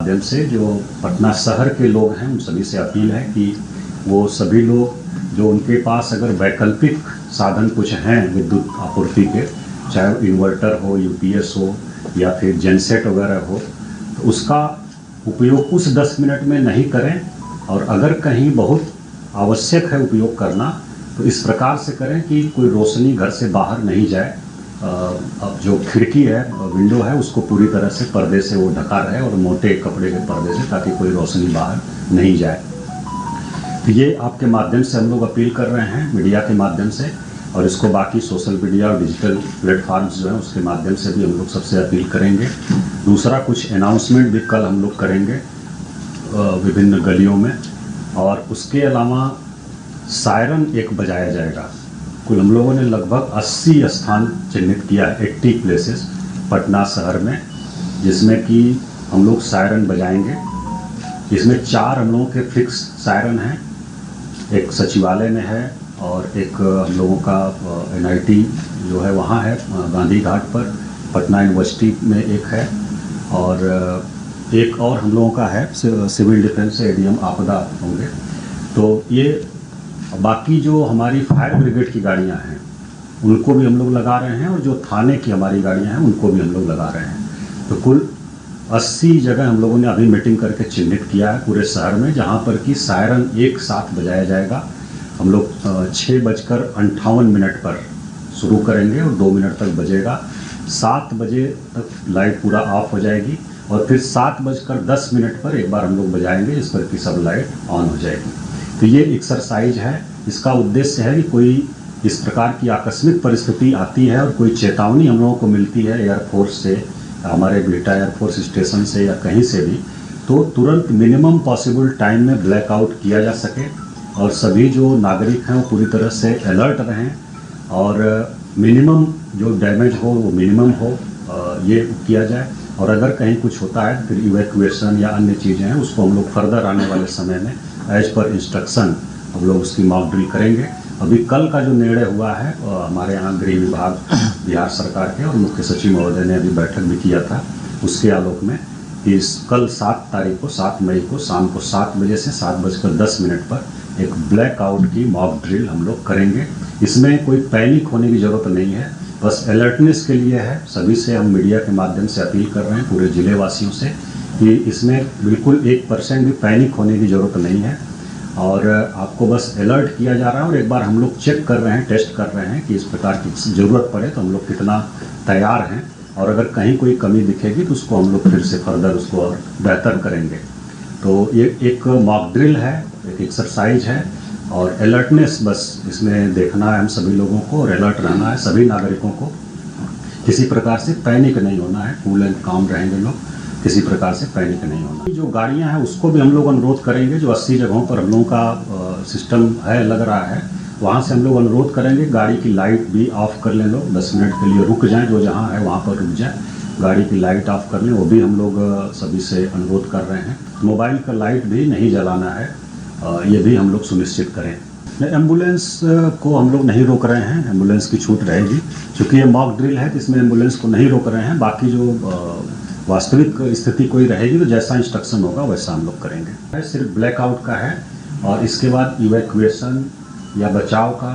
माध्यम से जो पटना शहर के लोग हैं उन सभी से अपील है कि वो सभी लोग जो उनके पास अगर वैकल्पिक साधन कुछ हैं विद्युत आपूर्ति के, चाहे इन्वर्टर हो, यूपीएस हो या फिर जेनसेट वगैरह हो, तो उसका उपयोग उस 10 मिनट में नहीं करें। और अगर कहीं बहुत आवश्यक है उपयोग करना तो इस प्रकार से करें कि कोई रोशनी घर से बाहर नहीं जाए। अब जो खिड़की है, विंडो है, उसको पूरी तरह से पर्दे से वो ढका रहे और मोटे कपड़े के पर्दे से, ताकि कोई रोशनी बाहर नहीं जाए। तो ये आपके माध्यम से हम लोग अपील कर रहे हैं, मीडिया के माध्यम से, और इसको बाकी सोशल मीडिया और डिजिटल प्लेटफार्म्स जो हैं उसके माध्यम से भी हम लोग सबसे अपील करेंगे। दूसरा, कुछ अनाउंसमेंट भी कल हम लोग करेंगे विभिन्न गलियों में, और उसके अलावा सायरन एक बजाया जाएगा। कुल हम लोगों ने लगभग 80 स्थान चिन्हित किया है, 80 प्लेसेस पटना शहर में, जिसमें कि हम लोग सायरन बजाएंगे। इसमें 4 हम लोगों के फिक्स सायरन हैं, एक सचिवालय में है और एक हम लोगों का NIT जो है वहाँ है गांधी घाट पर, पटना यूनिवर्सिटी में एक है, और एक और हम लोगों का है सिविल डिफेंस ADM आपदा होंगे। तो ये बाकी जो हमारी फायर ब्रिगेड की गाड़ियां हैं उनको भी हम लोग लगा रहे हैं, और जो थाने की हमारी गाड़ियां हैं उनको भी हम लोग लगा रहे हैं। तो कुल 80 जगह हम लोगों ने अभी मीटिंग करके चिन्हित किया है पूरे शहर में, जहां पर कि सायरन एक साथ बजाया जाएगा। हम लोग 6:58 पर शुरू करेंगे और 2 मिनट तक बजेगा। 7 बजे तक लाइट पूरा ऑफ हो जाएगी, और फिर 7:10 पर एक बार हम लोग बजाएंगे, जिस पर कि सब लाइट ऑन हो जाएगी। तो ये एक्सरसाइज है। इसका उद्देश्य है कि कोई इस प्रकार की आकस्मिक परिस्थिति आती है और कोई चेतावनी हम लोगों को मिलती है एयरफोर्स से, हमारे बिहटा एयरफोर्स स्टेशन से या कहीं से भी, तो तुरंत मिनिमम पॉसिबल टाइम में ब्लैकआउट किया जा सके, और सभी जो नागरिक हैं वो पूरी तरह से अलर्ट रहें, और मिनिमम जो डैमेज हो वो मिनिमम हो, ये किया जाए। और अगर कहीं कुछ होता है फिर इवैक्यूएशन या अन्य चीज़ें हैं उसको हम लोग फर्दर आने वाले समय में एज पर इंस्ट्रक्शन हम लोग उसकी मॉक ड्रिल करेंगे। अभी कल का जो निर्णय हुआ है हमारे यहाँ गृह विभाग बिहार सरकार के और मुख्य सचिव महोदय ने अभी बैठक भी किया था, उसके आलोक में इस कल 7 तारीख को 7 मई को शाम को 7 बजे से 7:10 पर एक ब्लैकआउट की मॉक ड्रिल हम लोग करेंगे। इसमें कोई पैनिक होने की ज़रूरत नहीं है, बस अलर्टनेस के लिए है। सभी से हम मीडिया के माध्यम से अपील कर रहे हैं, पूरे ज़िले वासियों से, कि इसमें बिल्कुल 1% भी पैनिक होने की ज़रूरत नहीं है, और आपको बस अलर्ट किया जा रहा है। और एक बार हम लोग चेक कर रहे हैं, टेस्ट कर रहे हैं कि इस प्रकार की ज़रूरत पड़े तो हम लोग कितना तैयार हैं, और अगर कहीं कोई कमी दिखेगी तो उसको हम लोग फिर से फर्दर उसको और बेहतर करेंगे। तो ये एक मॉक ड्रिल है, एक एक्सरसाइज है, और अलर्टनेस बस इसमें देखना है हम सभी लोगों को, और अलर्ट रहना है सभी नागरिकों को। किसी प्रकार से पैनिक नहीं होना है, कूल एंड काम रहेंगे लोग, किसी प्रकार से पैनिक नहीं होना। जो गाड़ियां हैं उसको भी हम लोग अनुरोध करेंगे, जो 80 जगहों पर हम लोगों का सिस्टम है लग रहा है, वहाँ से हम लोग अनुरोध करेंगे गाड़ी की लाइट भी ऑफ कर लें लोग, 10 मिनट के लिए रुक जाएं, जो जहाँ है वहाँ पर रुक जाएं, गाड़ी की लाइट ऑफ कर लें, वो भी हम लोग सभी से अनुरोध कर रहे हैं। मोबाइल का लाइट भी नहीं जलाना है, ये भी हम लोग सुनिश्चित करें। एम्बुलेंस को हम लोग नहीं रोक रहे हैं, एम्बुलेंस की छूट रहेगी, क्योंकि ये मॉक ड्रिल है तो इसमें एम्बुलेंस को नहीं रोक रहे हैं। बाकी जो वास्तविक स्थिति कोई रहेगी तो जैसा इंस्ट्रक्शन होगा वैसा हम लोग करेंगे। सिर्फ ब्लैकआउट का है, और इसके बाद इवैक्यूएशन या बचाव का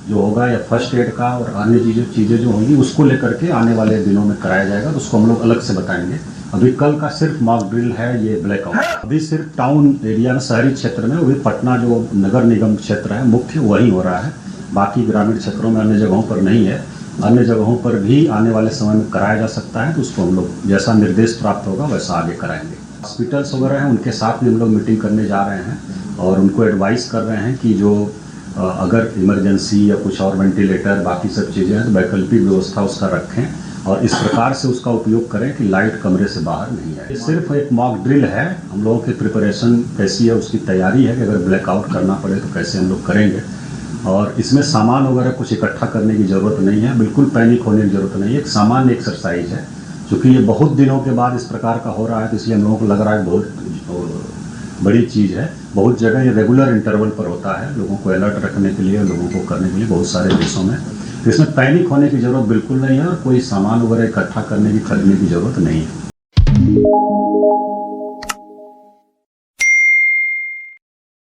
जो होगा, या फर्स्ट एड का और अन्य चीज़ें जो होंगी उसको लेकर के आने वाले दिनों में कराया जाएगा, तो उसको हम लोग अलग से बताएंगे। अभी कल का सिर्फ मॉक ड्रिल है ये ब्लैकआउट। अभी सिर्फ टाउन एरिया में, शहरी क्षेत्र में, वही पटना जो नगर निगम क्षेत्र है मुख्य वही हो रहा है, बाकी ग्रामीण क्षेत्रों में अन्य जगहों पर नहीं है। अन्य जगहों पर भी आने वाले समय में कराया जा सकता है, तो उसको हम लोग जैसा निर्देश प्राप्त होगा वैसा आगे कराएंगे। हॉस्पिटल्स वगैरह हैं उनके साथ भी हम लोग मीटिंग करने जा रहे हैं, और उनको एडवाइस कर रहे हैं कि जो अगर इमरजेंसी या कुछ और वेंटिलेटर बाकी सब चीज़ें हैं तो वैकल्पिक व्यवस्था उसका रखें, और इस प्रकार से उसका उपयोग करें कि लाइट कमरे से बाहर नहीं आए। सिर्फ एक मॉक ड्रिल है, हम लोगों की प्रिपरेशन कैसी है, उसकी तैयारी है कि अगर ब्लैकआउट करना पड़े तो कैसे हम लोग करेंगे। और इसमें सामान वगैरह कुछ इकट्ठा करने की ज़रूरत नहीं है, बिल्कुल पैनिक होने की ज़रूरत नहीं है। एक सामान्य एक्सरसाइज है, क्योंकि ये बहुत दिनों के बाद इस प्रकार का हो रहा है, तो इसलिए हम लोगों को लग रहा है बहुत बड़ी चीज़ है। बहुत जगह ये रेगुलर इंटरवल पर होता है, लोगों को अलर्ट रखने के लिए, लोगों को करने के लिए बहुत सारे देशों में। तो इसमें पैनिक होने की ज़रूरत बिल्कुल नहीं है, और कोई सामान वगैरह इकट्ठा करने की, खरीदने की ज़रूरत नहीं है।